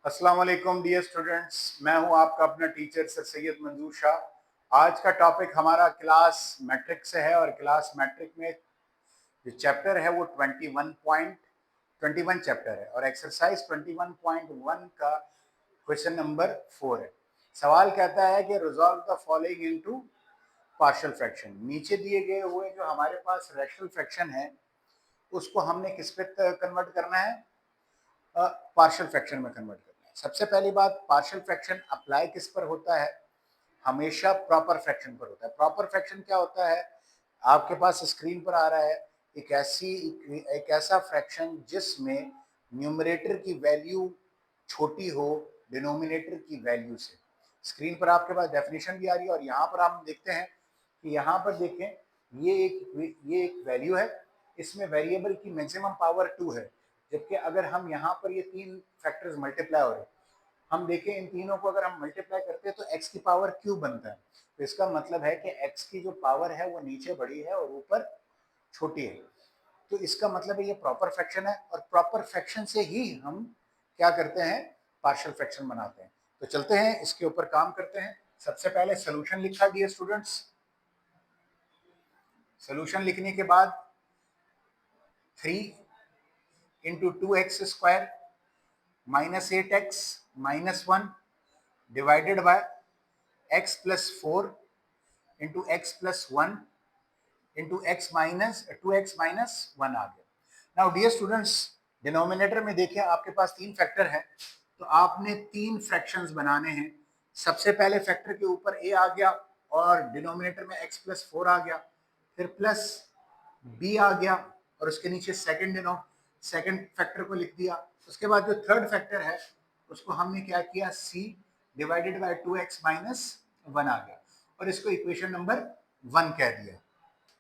अस्सलाम वालेकुम dear students, मैं हूं आपका अपना टीचर सर सैयद मंजूर शाह। आज का टॉपिक हमारा क्लास मैट्रिक से है और क्लास मैट्रिक में जो चैप्टर है वो 21 चैप्टर है और एक्सरसाइज 21.1 का क्वेश्चन नंबर 4 है। सवाल कहता है कि resolve the following into partial fraction. नीचे दिए गए हुए जो हमारे पास रैशनल फ्रैक्शन है उसको हमने किस पे कन्वर्ट करना है? पार्शियल फ्रैक्शन में कन्वर्ट करना है। सबसे पहली बात, पार्शियल फ्रैक्शन अप्लाई किस पर होता है? हमेशा प्रॉपर फ्रैक्शन पर होता है। प्रॉपर फ्रैक्शन क्या होता है? आपके पास स्क्रीन पर आ रहा है एक ऐसा फ्रैक्शन जिसमें न्यूमरेटर की वैल्यू छोटी हो डिनोमिनेटर की वैल्यू से। स्क्रीन पर आपके पास डेफिनेशन भी आ रही है और यहाँ पर आप देखते हैं कि यहाँ पर देखें ये एक वैल्यू है, इसमें वेरिएबल की मैक्सिमम पावर 2 है, जबकि अगर हम यहाँ पर ये तीन फैक्टर्स मल्टीप्लाई हो रहे हैं, हम देखें इन तीनों को अगर हम मल्टीप्लाई करते हैं तो x की पावर क्यूब बनता है। तो इसका मतलब है कि x की जो पावर है वो नीचे बड़ी है और ऊपर छोटी है। तो इसका मतलब है ये प्रॉपर फ्रैक्शन है और प्रॉपर फ्रैक्शन से ही हम क्या करते हैं? पार्शियल फ्रैक्शन बनाते हैं। तो चलते हैं इसके ऊपर काम करते हैं। सबसे पहले सोल्यूशन लिखा डियर स्टूडेंट्स। सोल्यूशन लिखने के बाद 3 into 2x² minus 8x minus 1 divided by x plus 4 into x plus 1 into x minus 2x minus 1 आ गया। नाउ डियर स्टूडेंट्स, डिनोमिनेटर में देखिए आपके पास तीन फैक्टर है, तो आपने तीन फ्रैक्शंस बनाने हैं। सबसे पहले फैक्टर के ऊपर a आ गया और डिनोमिनेटर में x प्लस 4 आ गया, फिर प्लस b आ गया और उसके नीचे सेकंड फैक्टर को लिख दिया। उसके बाद जो थर्ड फैक्टर है उसको हमने क्या किया? c divided by 2x minus 1 आ गया और इसको इक्वेशन नंबर 1 कह दिया।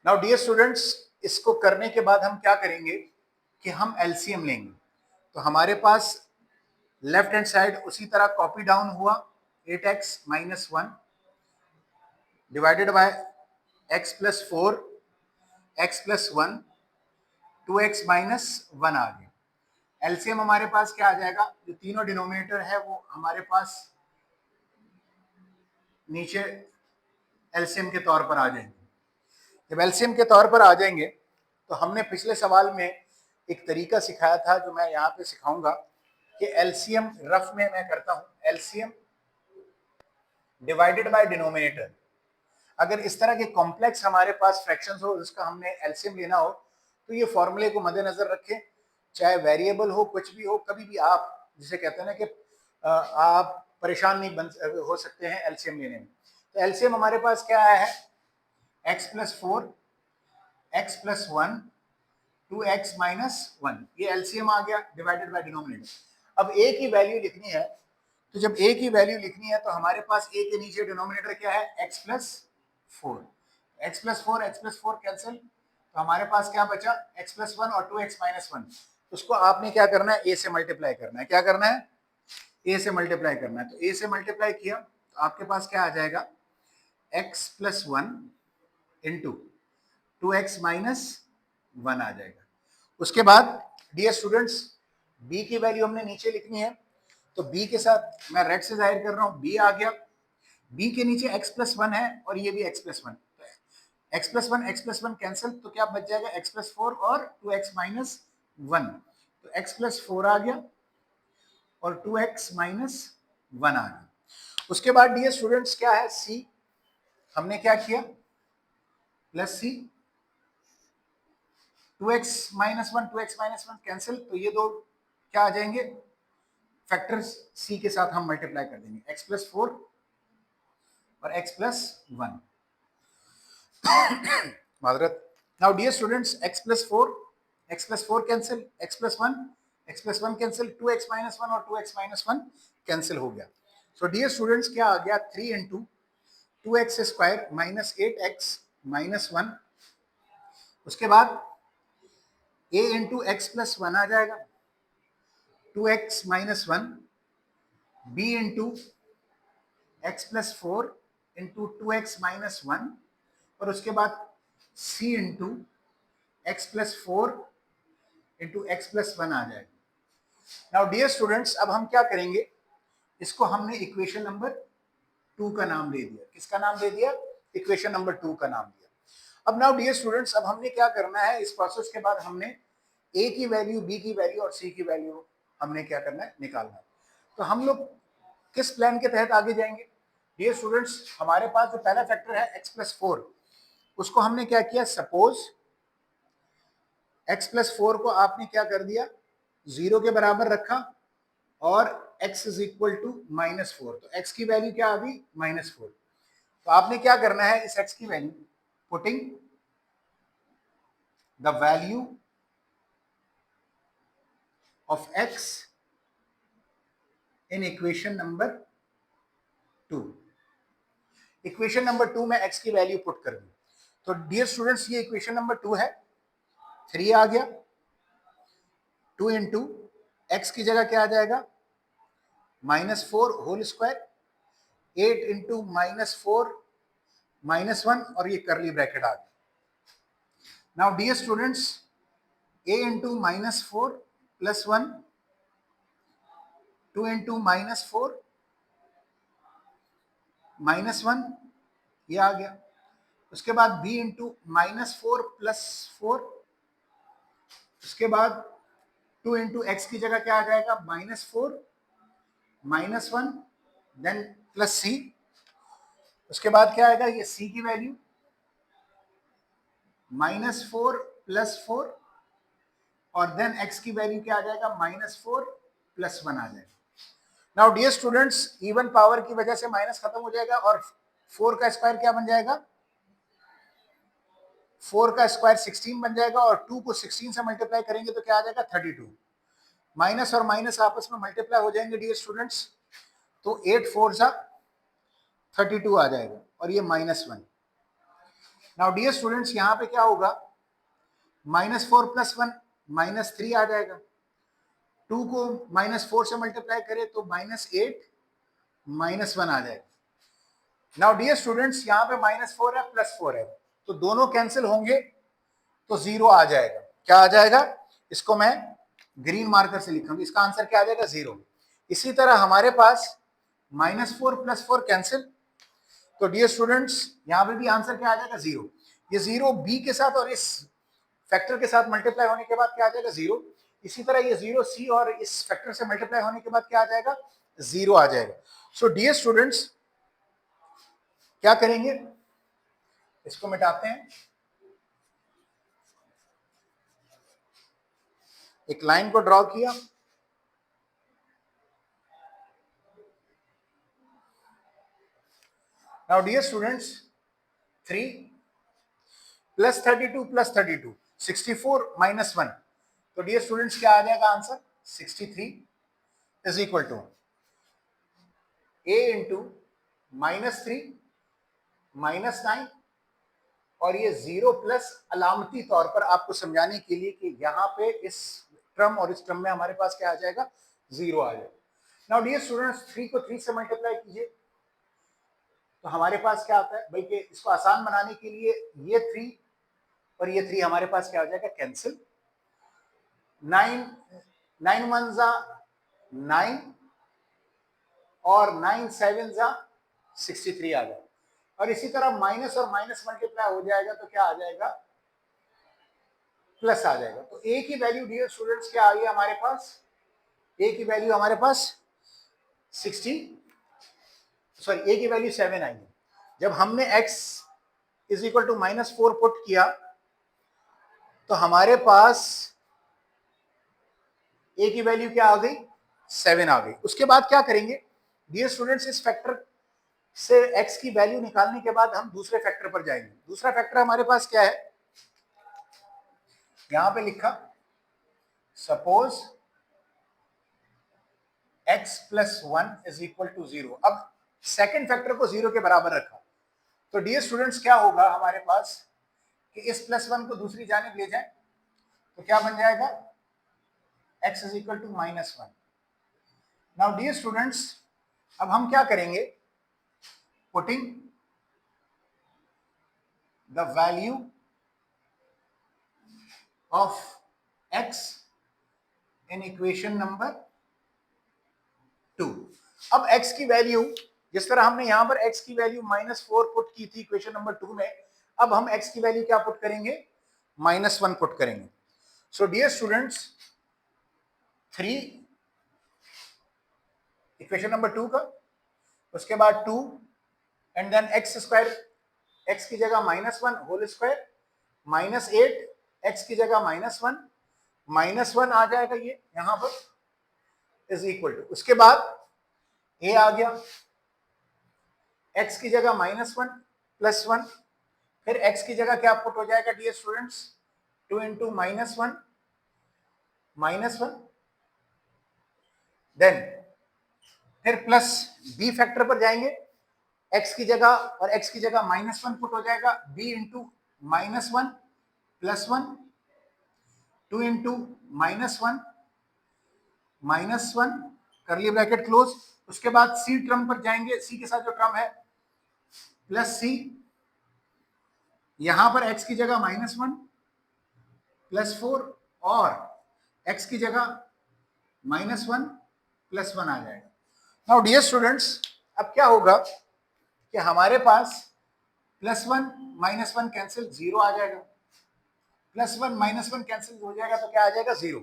नाउ डियर स्टूडेंट्स, इसको करने के बाद हम क्या करेंगे कि हम एलसीएम लेंगे। तो हमारे पास लेफ्ट हैंड साइड उसी तरह कॉपी डाउन हुआ, 8x minus 1 divided by x plus 4 x plus 1 2x minus 1 आ गया। एलसीएम हमारे पास क्या आ जाएगा? जो तीनों डिनोमिनेटर है वो हमारे पास नीचे एलसीएम के तौर पर आ जाएंगे। जब एलसीएम के तौर पर आ जाएंगे तो हमने पिछले सवाल में एक तरीका सिखाया था जो मैं यहाँ पे सिखाऊंगा कि एलसीएम रफ में मैं करता हूँ, एलसीएम डिवाइडेड बाय डिनोमिनेटर। अगर इस तरह के कॉम्प्लेक्स हमारे पास फ्रैक्शंस हो जिसका हमने एलसीएम लेना हो तो ये फॉर्मूले को मद्देनजर रखें, चाहे वेरिएबल हो कुछ भी हो, कभी भी आप जिसे कहते हैं ना कि आप परेशान नहीं हो सकते हैं एलसीएम लेने में। तो एलसीएम हमारे पास क्या आया है? x plus 4 x plus 1 2x minus 1, ये एलसीएम आ गया डिवाइडेड बाय डिनोमिनेटर। अब a की वैल्यू लिखनी है, तो जब a की वैल्यू लिखनी है तो हमारे पास a के नीचे डिनोमिनेटर क्या है? x plus 4। x plus 4 cancel, तो हमारे पास क्या बचा? x प्लस 1 और 2x माइनस 1। उसको आपने क्या करना है? a से मल्टीप्लाई करना है। क्या करना है? a से मल्टीप्लाई करना है। तो a से मल्टीप्लाई किया तो आपके पास क्या आ जाएगा? x plus 1 into 2x minus 1 आ जाएगा। उसके बाद डियर स्टूडेंट्स, b की वैल्यू हमने नीचे लिखनी है, तो b के साथ मैं रेड से जाहिर कर रहा हूं, b आ गया। b के नीचे x प्लस 1 है और ये भी x plus 1, x plus 1 cancel, तो क्या बच जाएगा? x प्लस 4 और 2x माइनस 1, तो x प्लस 4 आ गया और 2x माइनस 1 आ गया। उसके बाद डियर स्टूडेंट्स क्या है? c हमने क्या किया? Plus c, 2x minus 1 cancel, तो ये दो क्या आ जाएंगे? फैक्टर्स c के साथ हम मल्टीप्लाई कर देंगे, x प्लस 4 और x प्लस 1। मादरत। Now dear students, x plus 4 cancel, x plus 1 cancel, 2x minus 1 और 2x माइनस 1 कैंसिल हो गया। सो डियर स्टूडेंट्स क्या आ गया? 3 into 2x² minus 8x minus 1। उसके बाद a इंटू एक्स प्लस 1 आ जाएगा, 2x minus 1, b into x plus 4 into 2x minus 1 और उसके बाद c into x plus 4 into x plus 1 आ जाएगा। नाउ डियर स्टूडेंट्स, अब हम क्या करेंगे इसको हमने इक्वेशन नंबर 2 का नाम दे दिया। किसका नाम दे दिया? इक्वेशन नंबर 2 का नाम दिया। अब नाउ डियर स्टूडेंट्स, अब हमने क्या करना है, इस प्रोसेस के बाद हमने ए की वैल्यू, बी की वैल्यू और सी की वैल्यू हमने क्या करना है, निकालना है। तो हम लोग किस प्लान के तहत आगे जाएंगे? डियर स्टूडेंट्स, हमारे पास जो पहला फैक्टर है x+4, उसको हमने क्या किया, सपोज x+4 को आपने क्या कर दिया, 0 के बराबर रखा और x इज इक्वल टू -4। तो x की वैल्यू क्या आ गई, -4। तो आपने क्या करना है, इस x की value, putting the value of x in equation number 2। Equation number 2 में x की वैल्यू पुट कर दी। तो डियर स्टूडेंट्स, ये इक्वेशन नंबर 2 है, 3 आ गया, 2 इंटू एक्स की जगह क्या आ जाएगा, -4 होल स्क्वायर, 8 इंटू -4 -1 और ये करली ब्रैकेट आ गया। Now dear students, a into -4 plus 1, 2 into -4 -1, ये आ गया। उसके बाद b इंटू -4 प्लस 4, उसके बाद 2 इंटू एक्स की जगह क्या आ जाएगा, -4 -1 देन प्लस c। उसके बाद क्या आएगा, ये c की वैल्यू -4 प्लस 4 और देन x की वैल्यू क्या आ जाएगा, -4 प्लस 1 आ जाएगा। Now dear students, even power की वजह से माइनस खत्म हो जाएगा और 4 का स्क्वायर क्या बन जाएगा, 4 का स्क्वायर 16 बन जाएगा और 2 को 16 से मल्टीप्लाई करेंगे तो क्या आ जाएगा, 32। माइनस और माइनस आपस में मल्टीप्लाई हो जाएंगे डियर स्टूडेंट्स, तो 8 4 जा 32 आ जाएगा और ये -1। नाउ डियर स्टूडेंट्स, यहाँ पे क्या होगा, -4 प्लस 1 -3 आ जाएगा, 2 को -4 से मल्टीप्लाई करें तो -8 -1 आ जाएगा। नाउ डियर स्टूडेंट्स, यहाँ पे -4 है प्लस 4 है, तो दोनों कैंसिल होंगे तो 0 आ जाएगा। क्या आ जाएगा, इसको मैं ग्रीन मार्कर से लिखूंगी, इसका आंसर क्या आ जाएगा, 0। इसी तरह हमारे पास -4 प्लस 4 कैंसिल, तो डियर स्टूडेंट्स यहाँ पे भी आंसर क्या आ जाएगा, 0। ये 0 बी के साथ और इस फैक्टर के साथ मल्टीप्लाई होने के बाद क्या आ जाएगा, 0। इसी तरह ये 0 सी और इस फैक्टर से मल्टीप्लाई होने के बाद क्या आ जाएगा, 0 आ जाएगा। सो डियर स्टूडेंट्स, क्या करेंगे, इसको मिटाते हैं, एक लाइन को ड्रॉ किया, now dear students, 3 plus 32 plus 32, 64 -1, तो डियर स्टूडेंट्स क्या आ जाएगा answer, 63 is equal to a into -3 -9 और ये 0 प्लस अलामती तौर पर आपको समझाने के लिए कि यहाँ पे इस टर्म और इस टर्म में हमारे पास क्या आ जाएगा, 0 आ जाएगा। नाउ डियर स्टूडेंट्स, 3 को 3 से मल्टीप्लाई कीजिए तो हमारे पास क्या आता है, बल्कि इसको आसान बनाने के लिए ये 3 और ये 3 हमारे पास क्या हो जाएगा, कैंसिल। 9 1 जा 9 और 9 7 जा 63 आ जाएगा। और इसी तरह माइनस और माइनस मल्टीप्लाई हो जाएगा तो क्या आ जाएगा, प्लस आ जाएगा। तो ए की वैल्यू डियर स्टूडेंट्स क्या आ गई हमारे पास, ए की वैल्यू हमारे पास 7 आई है। जब हमने x is equal to -4 put किया तो हमारे पास a की वैल्यू क्या आ गई, 7 आ गई। उसके बाद क्या करेंगे डियर स्टूडेंट्स, इस फैक्टर से x की वैल्यू निकालने के बाद हम दूसरे फैक्टर पर जाएंगे। दूसरा फैक्टर हमारे पास क्या है, यहां पे लिखा, suppose x plus 1 is equal to 0। अब सेकेंड फैक्टर को 0 के बराबर रखा, तो डियर स्टूडेंट्स क्या होगा हमारे पास कि इस +1 को दूसरी जानिब ले जाएं तो क्या बन जाएगा, x is equal to -1। Now dear students, अब हम क्या करेंगे, putting the value of x in equation number 2। अब x की वैल्यू, जिस तरह हमने यहां पर x की वैल्यू -4 पुट की थी इक्वेशन नंबर 2 में, अब हम x की वैल्यू क्या पुट करेंगे? -1 पुट करेंगे। So dear students, 3 equation number 2 का, उसके बाद 2 and then x square, x की जगह -1 होल स्क्वायर, -8 x की जगह -1 आ जाएगा ये यहां पर, इज इक्वल टू, उसके बाद a आ गया, x की जगह -1 +1, फिर x की जगह क्या पुट हो जाएगा डियर स्टूडेंट्स? 2 इंटू -1 -1, देन फिर प्लस b फैक्टर पर जाएंगे, x की जगह और x की जगह -1 पुट हो जाएगा, b इंटू -1 +1, 2 इंटू -1 -1, करली ब्रैकेट क्लोज, उसके बाद c टर्म पर जाएंगे, c के साथ जो टर्म है प्लस c, यहां पर x की जगह -1 +4 और x की जगह -1 +1 आ जाएगा। नाउ डियर स्टूडेंट्स, अब क्या होगा कि हमारे पास +1 -1 कैंसिल, 0 आ जाएगा, +1 -1 कैंसिल हो जाएगा तो क्या आ जाएगा? 0।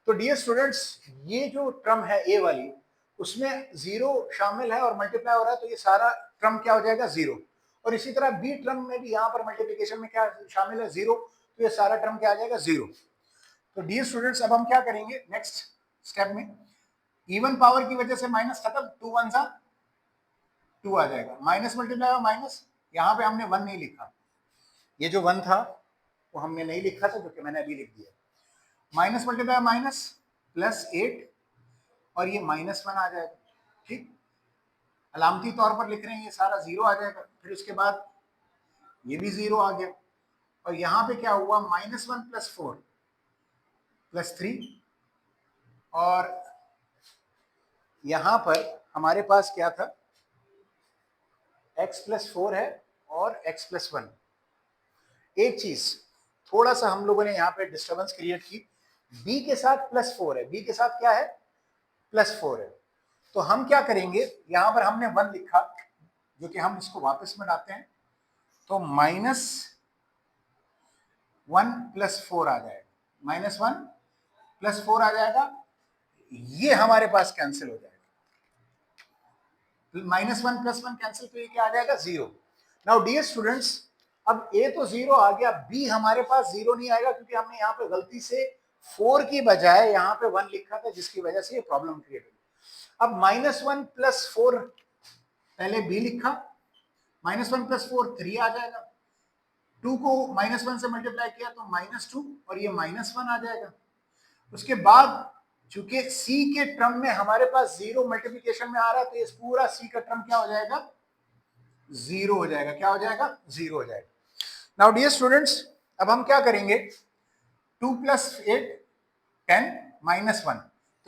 तो डियर स्टूडेंट्स, ये जो टर्म है ए वाली, उसमें 0 शामिल है और मल्टीप्लाई हो रहा है, तो ये सारा टर्म क्या हो जाएगा? 0। और इसी तरह बी टर्म में भी यहाँ पर मल्टीप्लिकेशन में क्या शामिल है? 0, तो ये सारा टर्म क्या आ जाएगा? 0। तो डियर स्टूडेंट्स, अब हम क्या करेंगे नेक्स्ट स्टेप में? इवन पावर की वजह से माइनस खत्म, 2 1 सा 2 आ जाएगा, माइनस मल्टीप्लाई और माइनस, यहाँ पे हमने 1 नहीं लिखा, ये जो 1 था वो हमने नहीं लिखा था, जो कि मैंने अभी लिख दिया। माइनस मल्टीप्लाई माइनस +8 और ये -1 आ जाएगा, ठीक, अलामती तौर पर लिख रहे हैं, ये सारा 0 आ जाएगा, फिर उसके बाद ये भी 0 आ गया, और यहाँ पे क्या हुआ? -1 +4 +3, और यहाँ पर हमारे पास क्या था? x +4 है और x +1। एक चीज थोड़ा सा हम लोगों ने यहाँ पे डिस्टर्बेंस क्रिएट की, b के साथ +4 है, b के साथ क्या है? +4 है, तो हम क्या करेंगे, यहाँ पर हमने 1 लिखा, जो कि हम इसको वापस में लाते हैं, तो -1 +4 आ जाएगा, -1 +4 आ जाएगा, ये हमारे पास कैंसिल हो जाएगा, -1 +1 कैंसिल, तो ये क्या आ जाएगा? 0। नाउ डियर स्टूडेंट्स, अब a तो 0 आ गया, b हमारे पास 0 नहीं आएगा, क्योंकि हमने यहाँ पे गलती से 4 की बजाय यहाँ पे 1 लिखा था, जिसकी वजह से ये प्रॉब्लम क्रिएट हुई। अब -1 +4 पहले b लिखा, -1 +4 3 आ जाएगा, 2 को -1 से मल्टीप्लाई किया तो -2 और ये -1 आ जाएगा। उसके बाद चूंकि c के टर्म में हमारे पास 0 मल्टीप्लिकेशन में आ रहा है, तो ये पूरा c का टर्म क्या हो जाएगा? 0 हो जाएगा। क्या हो जाएगा? 0 हो जाएगा। नाउ डियर स्टूडेंट्स, अब हम क्या करेंगे? 2 + 8 10 -1,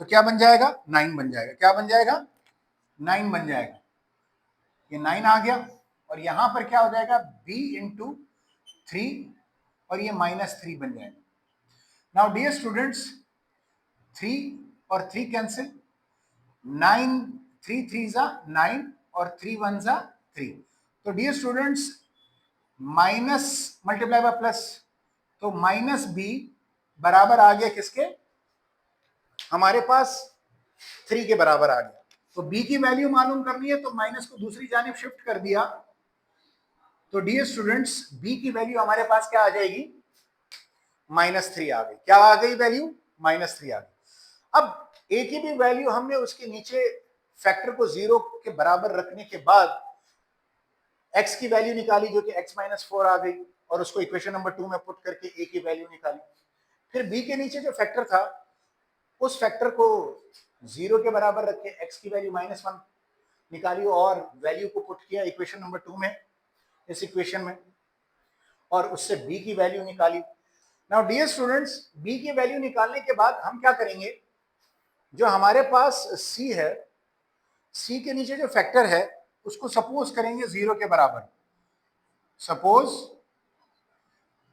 तो क्या बन जाएगा? 9 बन जाएगा। क्या बन जाएगा? 9 बन जाएगा, ये 9 आ गया, और यहां पर क्या हो जाएगा? b इंटू 3 और ये -3 बन जाएगा। नाउ डियर स्टूडेंट्स, 3 और 3 कैंसिल, 9 3 3 जा 9 और 3 1 जा 3, तो dear students minus multiply by plus, तो -b बराबर आ गया किसके? हमारे पास 3 के बराबर आ गया। तो b की वैल्यू मालूम करनी है, तो माइनस को दूसरी जानिब शिफ्ट कर दिया, तो डियर स्टूडेंट्स b की वैल्यू हमारे पास क्या आ जाएगी? -3 आ गई। क्या आ गई वैल्यू? -3 आ गई। अब a की भी वैल्यू हमने उसके नीचे फैक्टर को 0 के बराबर रखने के बाद x की वैल्यू निकाली, जो कि x -4 आ गई, और उसको इक्वेशन नंबर 2 में पुट करके a की वैल्यू निकाली। फिर b के नीचे जो फैक्टर था, उस फैक्टर को 0 के बराबर रख के x की वैल्यू -1 निकाली और वैल्यू को पुट किया इक्वेशन नंबर 2 में, इस इक्वेशन में, और उससे b की वैल्यू निकाली। नाउ डियर स्टूडेंट्स, b की वैल्यू निकालने के बाद हम क्या करेंगे? जो हमारे पास c है, c के नीचे जो फैक्टर है उसको सपोज करेंगे 0 के बराबर। Suppose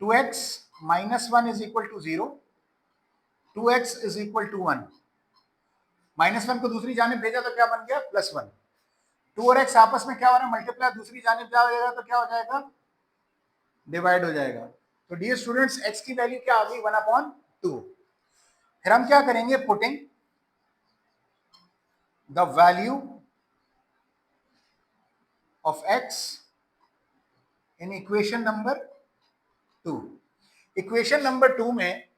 2x -1 is equal to 0, 2x is equal to 1, -1 को दूसरी जानिब भेजा तो क्या बन गया, +1। 2 और x आपस में क्या हो रहा है, मल्टीप्लाई, दूसरी जानिब जाएगा तो क्या हो जाएगा, डिवाइड हो जाएगा। तो डियर स्टूडेंट्स x की वैल्यू क्या आ गई, 1/2। फिर हम क्या करेंगे, putting the value of x in equation number 2। Equation number 2 में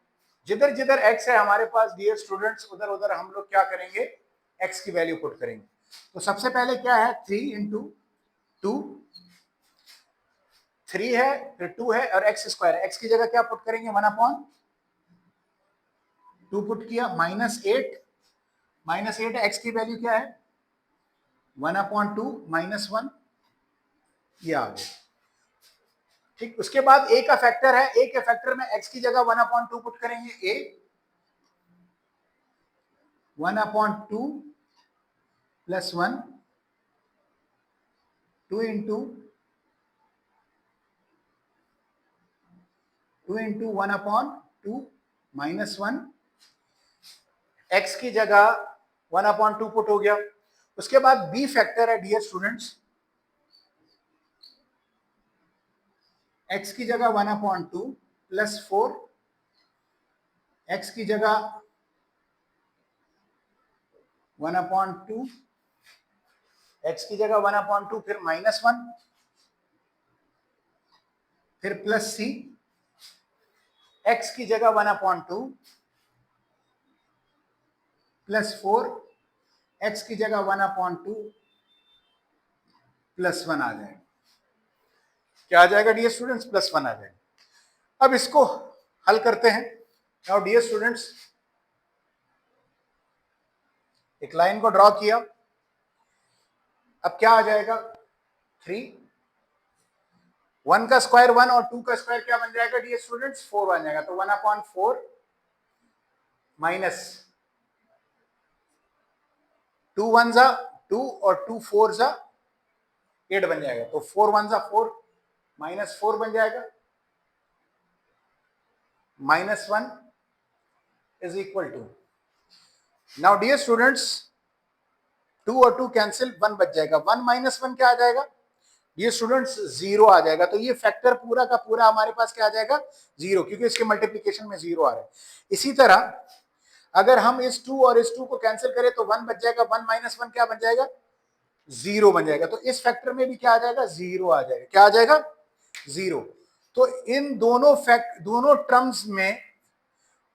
जिधर जिधर x है हमारे पास डियर स्टूडेंट्स, उधर उधर हम लोग क्या करेंगे, x की वैल्यू पुट करेंगे। तो सबसे पहले क्या है, 3 इंटू 2, 3 है, फिर 2 है और x स्क्वायर है। x की जगह क्या पुट करेंगे, 1/2 पुट किया, -8, -8 है, x की वैल्यू क्या है, 1/2 -1, ये आ गया। ठीक, उसके बाद a का फैक्टर है, a के फैक्टर में x की जगह 1/2 पुट करेंगे, a 1/2 प्लस 1, 2 इंटू 1/2 -1, x की जगह 1/2 पुट हो गया। उसके बाद b फैक्टर है डियर स्टूडेंट्स, x की जगह 1/2 प्लस 4, x की जगह 1/2, x की जगह 1/2, फिर -1, फिर प्लस c, x की जगह 1/2 प्लस 4, x की जगह 1/2 प्लस 1 आ जाएगा। क्या आ जाएगा डियर स्टूडेंट्स, +1 आ जाएगा। अब इसको हल करते हैं। नाउ डियर स्टूडेंट्स, एक लाइन को ड्रॉ किया, अब क्या आ जाएगा, 3, 1 का स्क्वायर 1 और 2 का स्क्वायर क्या बन जाएगा डियर स्टूडेंट्स, 4 बन जाएगा। तो 1/4 माइनस 2 1 जा 2 और 2 4 जा 8 बन जाएगा। तो 4 1 जा 4, -4 बन जाएगा, -1 is equal to, now dear students 2 और 2 कैंसिल, 1 बच जाएगा, 1 -1 क्या आ जाएगा डियर स्टूडेंट्स, 0 आ जाएगा। तो ये फैक्टर पूरा का पूरा हमारे पास क्या आ जाएगा, 0, क्योंकि इसके मल्टीप्लीकेशन में 0 आ रहा है। इसी तरह अगर हम इस 2 और इस 2 को कैंसिल करें तो 1 बच जाएगा, 1 -1 क्या बन जाएगा, 0 बन जाएगा। तो इस फैक्टर में भी क्या आ जाएगा, 0 आ जाएगा। क्या आ जाएगा, 0। तो इन दोनों टर्म्स में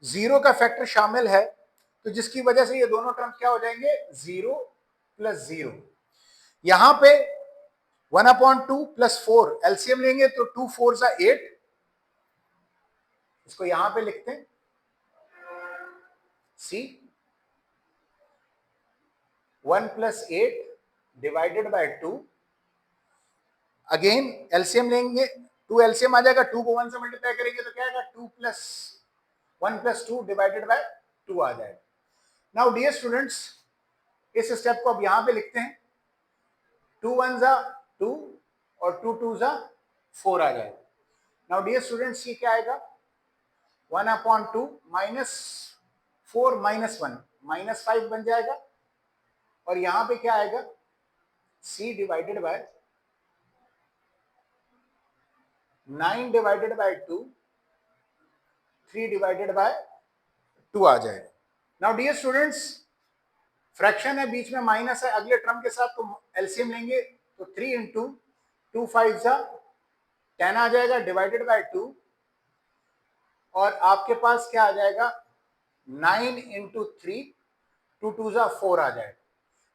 0 का फैक्टर शामिल है, तो जिसकी वजह से ये दोनों टर्म्स क्या हो जाएंगे, 0 + 0। यहां पे 1/2 + 4 एलसीएम लेंगे तो 2 4 जा 8, इसको यहां पे लिखते हैं सी, 1 + 8 डिवाइडेड बाय 2, अगेन एलसीएम लेंगे, 2 एलसीएम आ जाएगा, 2 को 1 से मल्टीप्लाई करेंगे तो क्या आएगा, 1 + 2 डिवाइडेड बाय 2 आ जाएगा। नाउ डियर स्टूडेंट्स, इस स्टेप को अब यहां पे लिखते हैं, 2 1 जा 2 और 2 2 जा 4 आ जाएगा। नाउ डियर स्टूडेंट्स, ये क्या आएगा, 1/2 -4 -1 -5 बन जाएगा, और यहां पे क्या आएगा, c divided by 9 divided by 2, 3 divided by 2 आ जाएगा। नाउ डियर स्टूडेंट्स, फ्रैक्शन है, बीच में माइनस है, अगले टर्म के साथ तो एलसीएम लेंगे, तो 3 इंटू 2 5 जा 10 आ जाएगा, डिवाइडेड बाय 2, और आपके पास क्या आ जाएगा, 9 इंटू 3, 2 2 जा 4 आ जाएगा।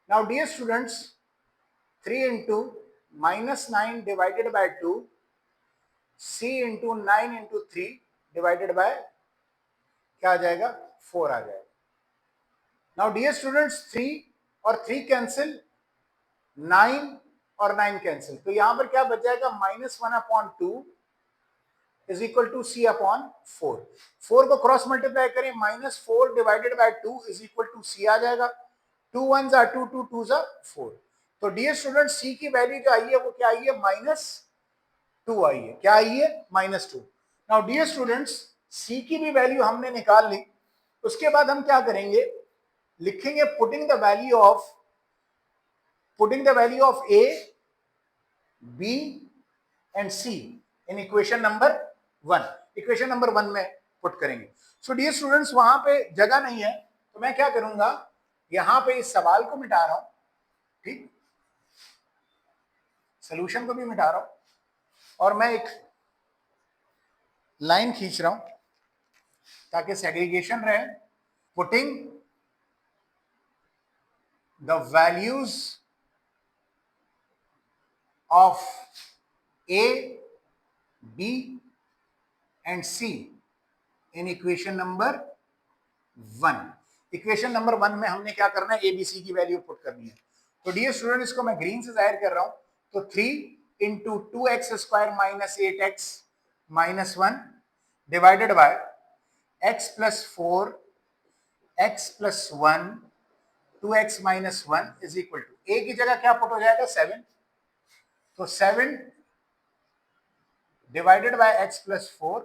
Now dear students, 3 into -9 divided by 2, c into 9 into 3 divided by क्या आ जाएगा, 4 आ जाएगा। नाउ डियर स्टूडेंट्स, 3 और 3 कैंसिल, 9 और 9 कैंसिल, तो यहां पर क्या बच जाएगा, -1/2 इज इक्वल टू c/4। 4 को क्रॉस मल्टीप्लाई करें, -4 divided by 2 is equal to c आ जाएगा। 2 1 जा 2, 2 2 जा 4। तो डियर स्टूडेंट, c की वैल्यू जो आई है वो क्या आई है, -2 आई है। क्या आई है, -2। नाउ डियर स्टूडेंट्स, c की भी वैल्यू हमने निकाल ली। उसके बाद हम क्या करेंगे, लिखेंगे putting the value of A, B and C in equation number 1। Equation number 1 में पुट करेंगे। सो डियर स्टूडेंट्स, वहां पे जगह नहीं है तो मैं क्या करूंगा, यहां पे इस सवाल को मिटा रहा हूं, ठीक, सोल्यूशन को भी मिटा रहा हूं और मैं एक लाइन खींच रहा हूं ताकि सेग्रीगेशन रहे। Putting the values of A, B and C in equation number 1। Equation number 1 में हमने क्या करना है, एबीसी की वैल्यू पुट करनी है। तो डियर स्टूडेंट, इसको मैं ग्रीन से जाहिर कर रहा हूं, तो 3 into 2x² minus 8x minus 1 divided by x plus 4 x plus 1 2x minus 1 is equal to, a की जगह क्या पुट हो जाएगा, 7। तो 7 डिवाइडेड बाय x प्लस 4,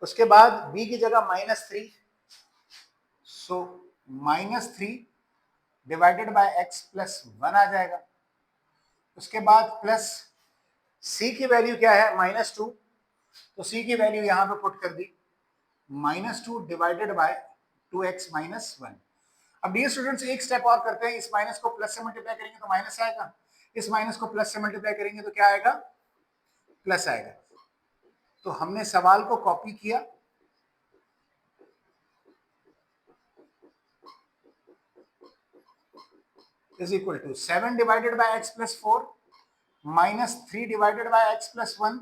उसके बाद b की जगह -3, सो -3 डिवाइडेड बाय x प्लस 1 आ जाएगा। उसके बाद प्लस c की वैल्यू क्या है, -2, तो c की वैल्यू यहां पे पुट कर दी, -2 डिवाइडेड बाय 2x माइनस 1। अब डियर स्टूडेंट्स, एक स्टेप और करते हैं, इस माइनस को प्लस से मल्टीप्लाई करेंगे तो माइनस आएगा, इस माइनस को प्लस से मल्टीप्लाई करेंगे तो क्या आएगा, प्लस आएगा। तो हमने सवाल को कॉपी किया, is equal to 7 divided by x plus 4 -3 divided by x plus 1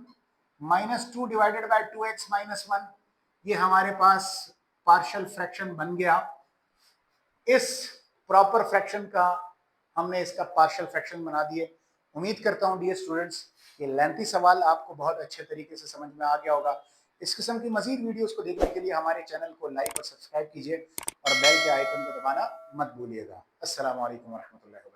-2 divided by 2x minus 1। ये हमारे पास पार्शियल फ्रैक्शन बन गया। इस प्रॉपर फ्रैक्शन का हमने इसका पार्शियल फ्रैक्शन बना दिए। उम्मीद करता हूं डियर स्टूडेंट्स, ये लेंथी सवाल आपको बहुत अच्छे तरीके से समझ में आ गया होगा। इस किस्म की मजीद वीडियोस को देखने के लिए हमारे चैनल को लाइक और सब्सक्राइब कीजिए और बेल के आइकन को दबाना मत भूलिएगा। अस्सलाम वालेकुम व रहमतुल्लाहि।